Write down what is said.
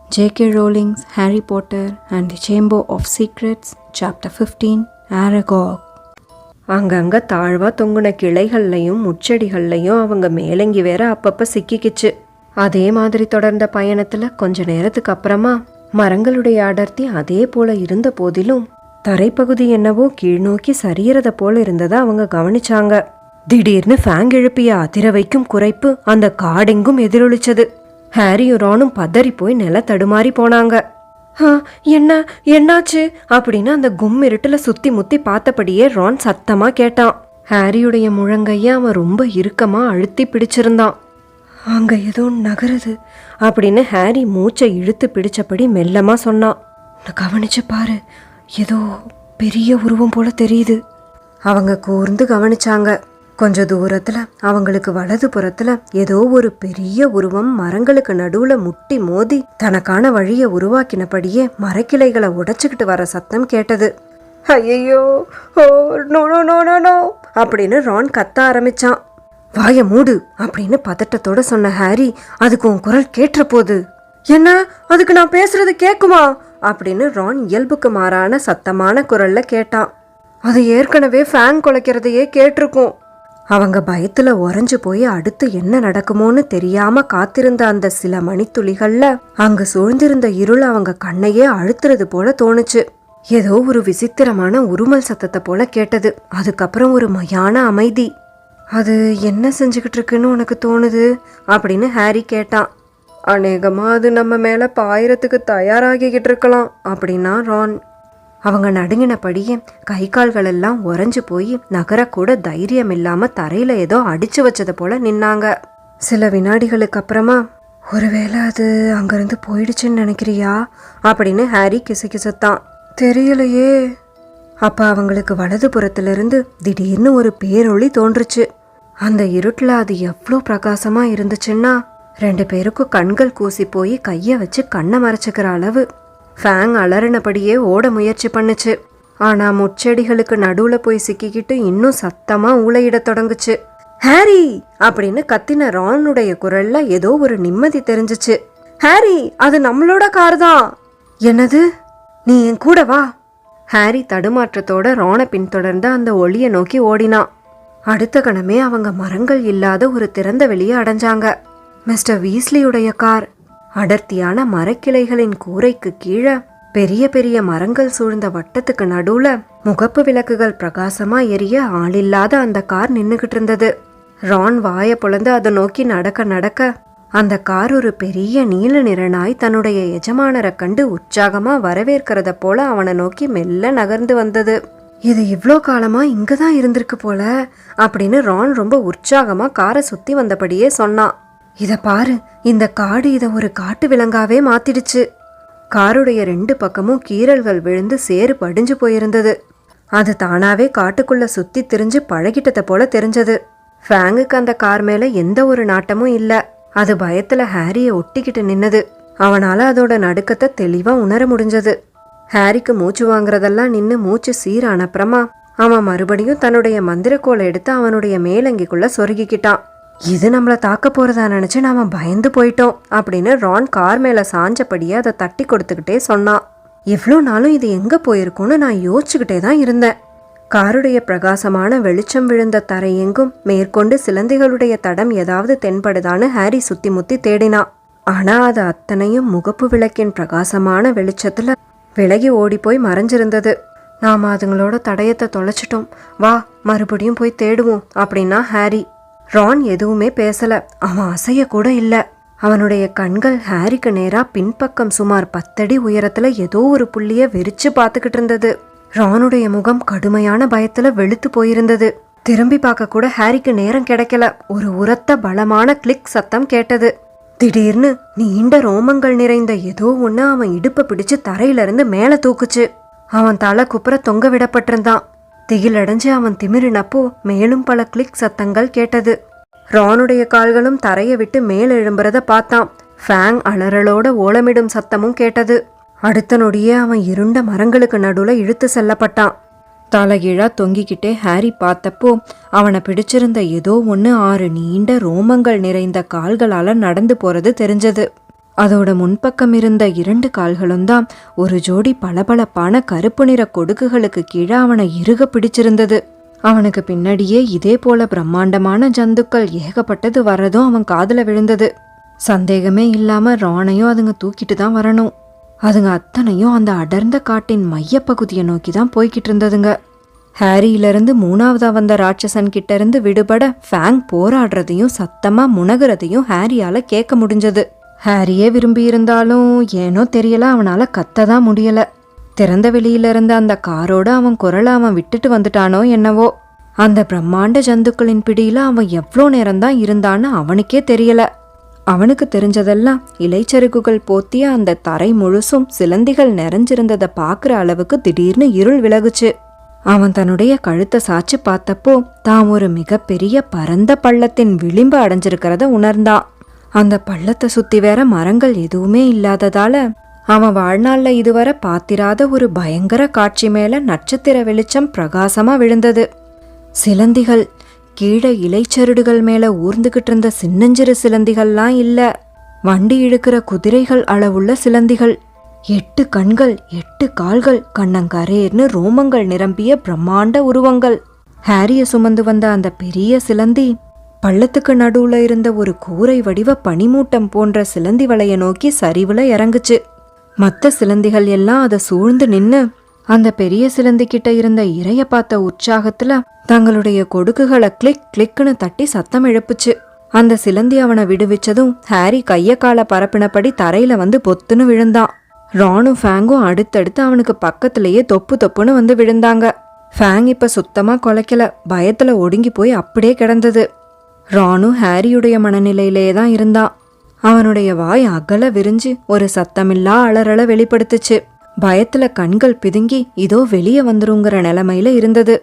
J.K. Rowling's Harry Potter and the Chamber of Secrets, Chapter 15, Aragog. அங்கங்க தாழ்வா தொங்குன கிளைகள்லையும் முச்செடிகள்லையும் அவங்க மேலங்கி வேற அப்பப்ப சிக்கிக்கிச்சு. அதே மாதிரி தொடர்ந்த பயணத்துல கொஞ்ச நேரத்துக்கு அப்புறமா மரங்களுடைய அடர்த்தி அதே போல இருந்த போதிலும் தரைப்பகுதி என்னவோ கீழ்நோக்கி சரியறத போல இருந்ததை அவங்க கவனிச்சாங்க. திடீர்னு ஃபேங் எழுப்பிய அதிர வைக்கும் குறைப்பு அந்த காடெங்கும் எதிரொலிச்சது. ஹாரியும் ரானும் பதறி போய் நில தடுமாறி போனாங்க. என்னாச்சு அப்படின்னு அந்த இருட்டுல சுத்தி முத்தி பார்த்தபடியே ரான் சத்தமா கேட்டான். ஹாரியுடைய முழங்கைய அவன் ரொம்ப இறுக்கமா அழுத்தி பிடிச்சிருந்தான். அங்க ஏதோ நகருது அப்படின்னு ஹாரி மூச்சை இழுத்து பிடிச்சபடி மெல்லமா சொன்னான். கவனிச்சு பாரு, ஏதோ பெரிய உருவம் போல தெரியுது. அவங்க கூர்ந்து கவனிச்சாங்க. கொஞ்ச தூரத்துல அவங்களுக்கு வலது புறத்துல ஏதோ ஒரு பெரிய உருவம் மரங்களுக்கு நடுவுல முட்டி மோதி தனக்கான வழிய உருவாக்கினபடியே மரக்கிளைகளை உடைச்சுக்கிட்டு வர சத்தம் கேட்டது. ஐயோ, oh no no no no no அப்படின்னு ரான் கத்த ஆரம்பிச்சான். வாய மூடு அப்படின்னு பதட்டத்தோட சொன்ன ஹாரி, அதுக்கு உன் குரல் கேட்டுற போது. என்ன, அதுக்கு நான் பேசுறது கேக்குமா அப்படின்னு ரான் இயல்புக்கு மாறான சத்தமான குரல்ல கேட்டான். அது ஏற்கனவே ஃபேங் குலைக்கிறதையே கேட்டிருக்கும். அவங்க பயத்துல உறைஞ்சு போய் அடுத்து என்ன நடக்குமோன்னு தெரியாம காத்திருந்த அந்த சில மணித்துளிகள்ல அங்கு சூழ்ந்திருந்த இருள் அவங்க கண்ணையே அழுத்துறது போல தோணுச்சு. ஏதோ ஒரு விசித்திரமான உருமல் சத்தத்தை போல கேட்டது. அதுக்கப்புறம் ஒரு மயான அமைதி. அது என்ன செஞ்சுக்கிட்டு இருக்குன்னு உனக்கு தோணுது அப்படின்னு ஹாரி கேட்டான். அநேகமா அது நம்ம மேல பாயிரத்துக்கு தயாராகிக்கிட்டு இருக்கலாம் அப்படின்னா ரான். அவங்க நடுங்கினபடியே கை கால்கள் எல்லாம் உறைஞ்சு போய் நகரக்கூட தைரியம் இல்லாம தரையில ஏதோ அடிச்சு வச்சது போல நின்னாங்க. சில வினாடிகளுக்கு அப்புறமா, ஒருவேளை அது அங்கிருந்து போயிடுச்சுன்னு நினைக்கிறியா அப்படின்னு ஹாரி கிசுகிசுத்தான். தெரியலையே. அப்ப அவங்களுக்கு வலது புறத்திலிருந்து திடீர்னு ஒரு பேரொளி தோன்றுச்சு. அந்த இருட்டுல அது எவ்வளோ பிரகாசமா இருந்துச்சுன்னா 2 பேருக்கும் கண்கள் கூசி போய் கைய வச்சு கண்ணை மறைச்சுக்கிற அளவு. ஃபேங் அலறினபடியே ஓட முயற்சி பண்ணுச்சு. ஆனா முச்செடிகளுக்கு நடுவுல போய் சிக்கிக்கிட்டு இன்னும் சத்தமா ஊளையிட தொடங்குச்சு. ஹாரி அப்படின்னு கத்தின ரானுடைய குரல்ல ஏதோ ஒரு நிம்மதி தெரிஞ்சிச்சு. ஹாரி, அது நம்மளோட கார் தான். என்னது, நீ என் கூட வா. ஹாரி தடுமாற்றத்தோட ரானை பின்தொடர்ந்து அந்த ஒளியை நோக்கி ஓடினான். அடுத்த கணமே அவங்க மரங்கள் இல்லாத ஒரு திறந்த வெளியே அடைஞ்சாங்க. Mister வீஸ்லியுடைய car. அடர்த்தியான மரக்கிளைகளின் கூரைக்கு கீழே பெரிய பெரிய மரங்கள் சூழ்ந்த வட்டத்துக்கு நடுவுல முகப்பு விளக்குகள் பிரகாசமா எரிய ஆளில்லாத அந்த கார் நின்னுகிட்டு இருந்தது. ரான் வாய பொளந்து அதை நோக்கி நடக்க நடக்க அந்த கார் ஒரு பெரிய நீல நிறனாய் தன்னுடைய எஜமானரை கண்டு உற்சாகமா வரவேற்கிறத போல அவனை நோக்கி மெல்ல நகர்ந்து வந்தது. இது இவ்ளோ காலமா இங்கதான் இருந்திருக்கு போல அப்படின்னு ரான் ரொம்ப உற்சாகமா காரை சுத்தி வந்தபடியே சொன்னான். இத பாரு, இந்த காடு இத ஒரு காட்டு விலங்காவே மாத்திடுச்சு. காருடைய 2 பக்கமும் கீறல்கள் விழுந்து சேறு படிஞ்சு போயிருந்தது. அது தானாவே காட்டுக்குள்ள சுத்தி திரிஞ்சு பழகிட்டத போல தெரிஞ்சது. ஃபேங்குக்கு அந்த கார் மேல எந்த ஒரு நாட்டமும் இல்ல. அது பயத்துல ஹாரிய ஒட்டிக்கிட்டு நின்னது. அவனால அதோட நடுக்கத்தை தெளிவா உணர முடிஞ்சது. ஹாரிக்கு மூச்சு வாங்குறதெல்லாம் நின்னு மூச்சு சீரான அப்புறமா அவன் மறுபடியும் தன்னுடைய மந்திரக்கோலை எடுத்து அவனுடைய மேலங்கிக்குள்ள சொருகிக்கிட்டான். இது நம்மள தாக்க போறதா நினைச்சு நாம பயந்து போயிட்டோம் அப்படின்னு ரான் கார் மேல சாஞ்சபடியே அதை தட்டி கொடுத்துக்கிட்டே சொன்னான். இவ்வளோ நாளும் இது எங்க போயிருக்கும்னு நான் யோசிச்சுக்கிட்டே தான் இருந்தேன். காருடைய பிரகாசமான வெளிச்சம் விழுந்த தரை எங்கும் மேற்கொண்டு சிலந்திகளுடைய தடம் ஏதாவது தென்படுதான்னு ஹாரி சுத்தி முத்தி தேடினான். ஆனா அது அத்தனையும் முகப்பு விளக்கின் பிரகாசமான வெளிச்சத்துல விலகி ஓடி போய் மறைஞ்சிருந்தது. நாம அதுங்களோட தடயத்தை தொலைச்சிட்டோம், வா மறுபடியும் போய் தேடுவோம் அப்படின்னா ஹாரி. ரான் எதுவுமே பேசல. அவன் அசைய கூட இல்ல. அவனுடைய கண்கள் ஹாரிக்கு நேரா பின்பக்கம் சுமார் 10 அடி உயரத்துல ஏதோ ஒரு புள்ளிய வெறிச்சு பாத்துக்கிட்டு இருந்தது. ரானுடைய முகம் கடுமையான பயத்துல வெளுத்து போயிருந்தது. திரும்பி பார்க்க கூட ஹாரிக்கு நேரம் கிடைக்கல. ஒரு உரத்த பலமான கிளிக் சத்தம் கேட்டது. திடீர்னு நீண்ட ரோமங்கள் நிறைந்த ஏதோ ஒண்ணு அவன் இடுப்பை பிடிச்சு தரையிலிருந்து மேல தூக்குச்சு. அவன் தலை குப்புற தொங்க விடப்பட்டிருந்தான். திகிலடைஞ்சு அவன் திமிரினப்போ மேலும் பல கிளிக் சத்தங்கள் கேட்டது. ரானுடைய கால்களும் தரையை விட்டு மேல் எழும்புறத பார்த்தான். ஃபேங் அலறலோட ஓலமிடும் சத்தமும் கேட்டது. அடுத்த நொடியே அவன் இருண்ட மரங்களுக்கு நடுவுல இழுத்து செல்லப்பட்டான். தலைகீழா தொங்கிக்கிட்டே ஹாரி பார்த்தப்போ அவனை பிடிச்சிருந்த ஏதோ ஒன்று 6 நீண்ட ரோமங்கள் நிறைந்த கால்களால நடந்து போறது தெரிஞ்சது. அதோட முன்பக்கம் இருந்த 2 கால்களும் தான் ஒரு ஜோடி பளபளப்பான கருப்பு நிற கொடுக்குகளுக்கு கீழே அவனை இறுக பிடிச்சிருந்தது. அவனுக்கு பின்னாடியே இதே போல பிரம்மாண்டமான ஜந்துக்கள் ஏகப்பட்டது வர்றதும் அவன் காதுல விழுந்தது. சந்தேகமே இல்லாம ரானையும் அதுங்க தூக்கிட்டு தான் வரணும். அதுங்க அத்தனையும் அந்த அடர்ந்த காட்டின் மையப்பகுதியை நோக்கி தான் போய்கிட்டு இருந்ததுங்க. ஹாரியிலிருந்து 3ஆவதா வந்த ராட்சசன் கிட்ட இருந்து விடுபட ஃபேங் போராடுறதையும் சத்தமா முனகுறதையும் ஹாரியால கேட்க முடிஞ்சது. ஹாரியே விரும்பியிருந்தாலும் ஏனோ தெரியல, அவனால கத்ததான் முடியல. திறந்த வெளியில இருந்த அந்த காரோட அவன் குரலை அவன் விட்டுட்டு வந்துட்டானோ என்னவோ. அந்த பிரம்மாண்ட ஜந்துக்களின் பிடியில அவன் எவ்வளோ நேரம்தான் இருந்தான்னு அவனுக்கே தெரியல. அவனுக்கு தெரிஞ்சதெல்லாம் இலைச்சறுகுகள் போத்திய அந்த தரை முழுசும் சிலந்திகள் நிறைஞ்சிருந்ததை பார்க்குற அளவுக்கு திடீர்னு இருள் விலகுச்சு. அவன் தன்னுடைய கழுத்தை சாச்சு பார்த்தப்போ தான் ஒரு மிகப்பெரிய பரந்த பள்ளத்தின் விளிம்பு அடைஞ்சிருக்கிறத உணர்ந்தான். அந்த பள்ளத்தை சுத்தி வேற மரங்கள் எதுவுமே இல்லாததால அவன் வாழ்நாள்ல இதுவரை பார்த்திராத ஒரு பயங்கர காட்சி மேல நட்சத்திர வெளிச்சம் பிரகாசமா விழுந்தது. சிலந்திகள் கீழே இலைச்சருடுகள் மேல ஊர்ந்துகிட்டு இருந்த சின்னஞ்சிறு சிலந்திகள்லாம் இல்ல, வண்டி இழுக்கிற குதிரைகள் அளவுள்ள சிலந்திகள். 8 கண்கள், 8 கால்கள், கண்ணங்கரேர்னு ரோமங்கள் நிரம்பிய பிரம்மாண்ட உருவங்கள். ஹாரிய சுமந்து வந்த அந்த பெரிய சிலந்தி பள்ளத்துக்கு நடுவுல இருந்த ஒரு கூரை வடிவ பனிமூட்டம் போன்ற சிலந்தி வலைய நோக்கி சரிவுல இறங்குச்சு. மற்ற சிலந்திகள் எல்லாம் அதை சூழ்ந்து நின்னு அந்த பெரிய சிலந்தி கிட்ட இருந்த இரைய பார்த்த உற்சாகத்துல தங்களுடைய கொடுக்குகளை கிளிக் கிளிக்னு தட்டி சத்தம் எழுப்புச்சு. அந்த சிலந்தி அவனை விடுவிச்சதும் ஹாரி கைய கால பரப்பினபடி தரையில வந்து பொத்துன்னு விழுந்தான். ரானும் ஃபேங்கும் அடுத்தடுத்து அவனுக்கு பக்கத்திலேயே தொப்பு தொப்புன்னு வந்து விழுந்தாங்க. ஃபேங் இப்ப சுத்தமா கொலைக்கல, பயத்துல ஒடுங்கி போய் அப்படியே கிடந்தது. ரானும் ஹாரியுடைய மனநிலையிலே தான் இருந்தான். அவனுடைய வாய் அகல விரிஞ்சு ஒரு சத்தமில்லா அலறல வெளிப்படுத்துச்சு. பயத்துல கண்கள் பிதுங்கி இதோ வெளியே வந்துருங்கிற நிலைமையில இருந்தது.